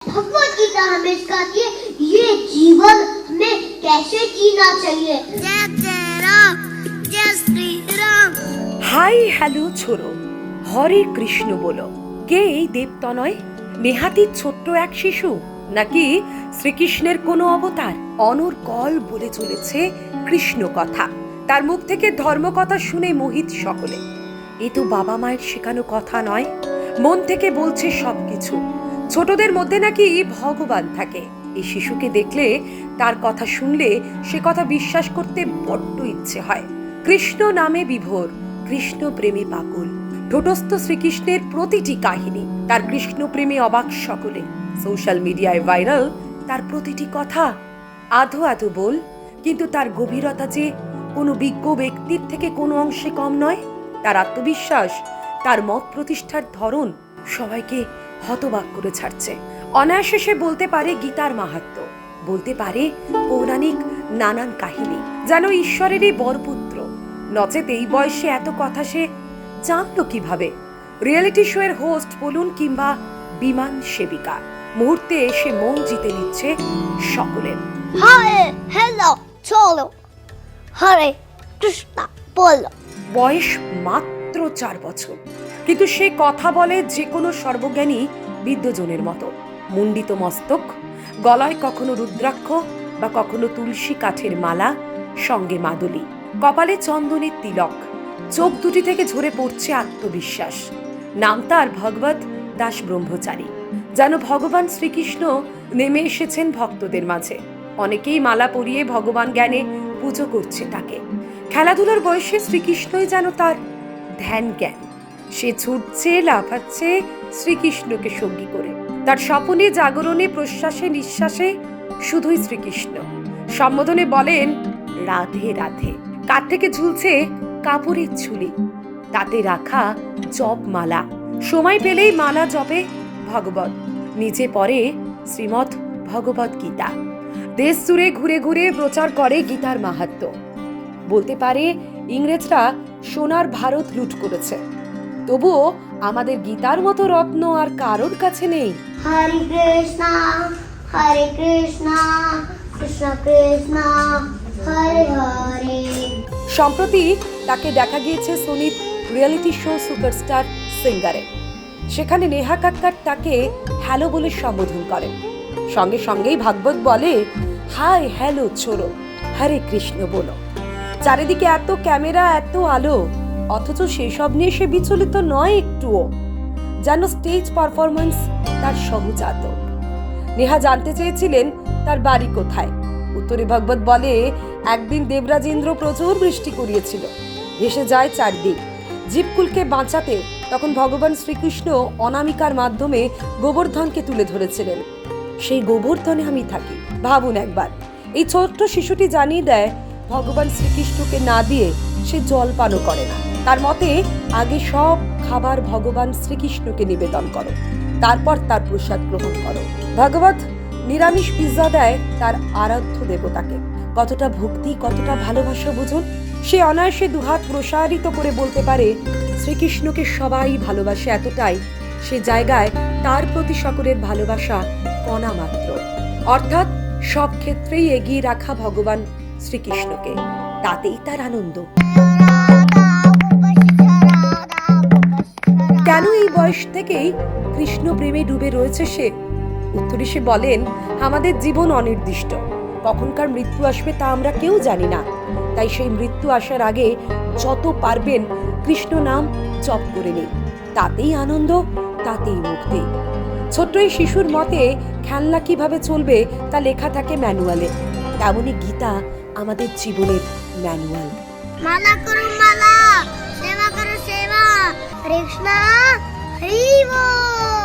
भगवत गीता हमें सिखाती है ये जीवन में कैसे जीना चाहिए। जय जय राम, जय श्री राम। হাই হ্যালো ছোড়ো, হরে কৃষ্ণ বলো। কে এই দেবতনয়? নেহাতি ছোট্ট এক শিশু, নাকি শ্রীকৃষ্ণের কোনো অবতার? অনর্গল বলে চলেছে কৃষ্ণ কথা। তার মুখ থেকে ধর্ম কথা শুনে মোহিত সকলে। এ তো বাবা মায়ের শেখানো কথা নয়, মন থেকে বলছে সবকিছু। ছোটদের মধ্যে নাকি ভগবান থাকে। এই শিশুকে দেখলে, তার কথা শুনলে সে কথা বিশ্বাস করতে বড্ড ইচ্ছে হয়। কৃষ্ণ নামে বিভোর, কৃষ্ণ প্রেমে পাগল। ঠোঁটস্থ শ্রীকৃষ্ণের প্রতিটি কাহিনী, তার কৃষ্ণ প্রেমে অবাক সকলে। সোশ্যাল মিডিয়ায় ভাইরাল তার প্রতিটি কথা। আধো আধো বল, কিন্তু তার গভীরতা যে কোনো বিজ্ঞ ব্যক্তির থেকে কোনো অংশে কম নয়। তার আত্মবিশ্বাস, তার মত প্রতিষ্ঠার ধরন সবাইকে হতবাক করে ছাড়ছে। অনায়াসে সে বলতে পারে গীতার মাহাত্ম্য, বলতে পারে পৌরাণিক নানান কাহিনী, যেন ঈশ্বরেরই বরপুত্র। নচেত এই বয়সে এত কথা সে জানতো কিভাবে? রিয়েলিটি শো এর হোস্ট বলুন কিংবা বিমান সেবিকা, মুহূর্তে এসে মন জিতে নিচ্ছে সকলের। হায় হ্যালো চলো, হরে কৃষ্ণ বলো। বয়স মাত্র 4 বছর, কিন্তু সে কথা বলে যে কোনো সর্বজ্ঞানী বিদ্যজনের মতো। মুন্ডিত মস্তক, গলায় কখনো রুদ্রাক্ষ বা কখনো তুলসী কাঠের মালা, সঙ্গে মাদুলি, কপালে চন্দনের তিলক, চোখ দুটি থেকে ঝরে পড়ছে আত্মবিশ্বাস। নাম তার ভগবত দাস ব্রহ্মচারী। যেন ভগবান শ্রীকৃষ্ণ নেমে এসেছেন ভক্তদের মাঝে। অনেকেই মালা পরিয়ে ভগবান জ্ঞানে পুজো করছে তাকে। খেলাধুলার বয়সে শ্রীকৃষ্ণই যেন তার ধ্যান জ্ঞান। সে ছুটছে, লাফাচ্ছে শ্রীকৃষ্ণকে সঙ্গী করে। তার স্বপনে, জাগরণে, প্রশ্বাসে, নিঃশ্বাসে শুধুই শ্রীকৃষ্ণ। সম্বোধনে বলেন রাধে রাধে। কাঁধ থেকে ঝুলছে কাপড়ের ঝুলি, তাতে রাখা জপ মালা। সময় পেলেই মালা জপে ভগবত। নিচে পড়ে শ্রীমৎ ভগবত গীতা। দেশ জুড়ে ঘুরে ঘুরে প্রচার করে গীতার মাহাত্ম্য। বলতে পারে ইংরেজরা সোনার ভারত লুট করেছে, তবুও আমাদের গীতার মতো রত্ন আর কারোর কাছে নেই। হরে কৃষ্ণ কৃষ্ণ কৃষ্ণ হরে হরে। সম্প্রতি তাকে দেখা গিয়েছে সোনির রিয়েলিটি শো সুপারস্টার সিঙ্গারে। সেখানে নেহা কাক্কার তাকে হ্যালো বলে সম্বোধন করেন। সঙ্গে সঙ্গেই ভাগবত বলে হাই হ্যালো ছোড়ো, হরে কৃষ্ণ বলো। চারিদিকে এত ক্যামেরা, এত আলো, অথচ সেসব নিয়ে সে বিচলিত নয় একটুও। যেন স্টেজ পারফরমেন্স তার সহজাত। নেহা জানতে চেয়েছিলেন তার বাড়ি কোথায়। উত্তরে ভগবত বলে একদিন দেবরাজ ইন্দ্র প্রচুর বৃষ্টি করিয়েছিল, ভেসে যায় চারদিক। জীবকুলকে বাঁচাতে তখন ভগবান শ্রীকৃষ্ণ অনামিকার মাধ্যমে গোবর্ধনকে তুলে ধরেছিলেন। সেই গোবর্ধনে আমি থাকি। ভাবুন একবার, এই ছোট্ট শিশুটি জানিয়ে দেয় ভগবান শ্রীকৃষ্ণকে না দিয়ে সে জল পানও করে না। তার মতে আগে সব খাবার ভগবান শ্রীকৃষ্ণকে নিবেদন করো, তারপর তার প্রসাদ গ্রহণ করো। ভগবত নিরামিষ পিৎজা দেয় তার আরাধ্য দেবতাকে। কতটা ভক্তি, কতটা ভালোবাসা বুঝুন। সে অনায়াসে দুহাত প্রসারিত করে বলতে পারে শ্রীকৃষ্ণকে সবাই ভালোবাসে এতটাই, সে জায়গায় তার প্রতি সকলের ভালোবাসা কণা মাত্র। অর্থাৎ সব ক্ষেত্রেই এগিয়ে রাখা ভগবান শ্রীকৃষ্ণকে, তাতেই তার আনন্দ। কেন এই বয়স থেকেই কৃষ্ণ প্রেমে ডুবে রয়েছে সে? উত্তরে সে বলেন আমাদের জীবন অনির্দিষ্ট, কখনকার মৃত্যু আসবে তা আমরা কেউ জানি না। তাই সেই মৃত্যু আসার আগে যত পারবেন কৃষ্ণ নাম জপ করে নিন, তাতেই আনন্দ, তাতেই মুক্তি। ছোট্ট এই শিশুর মতে খেলনা কিভাবে চলবে তা লেখা থাকে ম্যানুয়ালে। তেমনি গীতা আমাদের জীবনের ম্যানুয়াল। মালা করো মালা, সেবা করো সেবা, কৃষ্ণ হরি বল।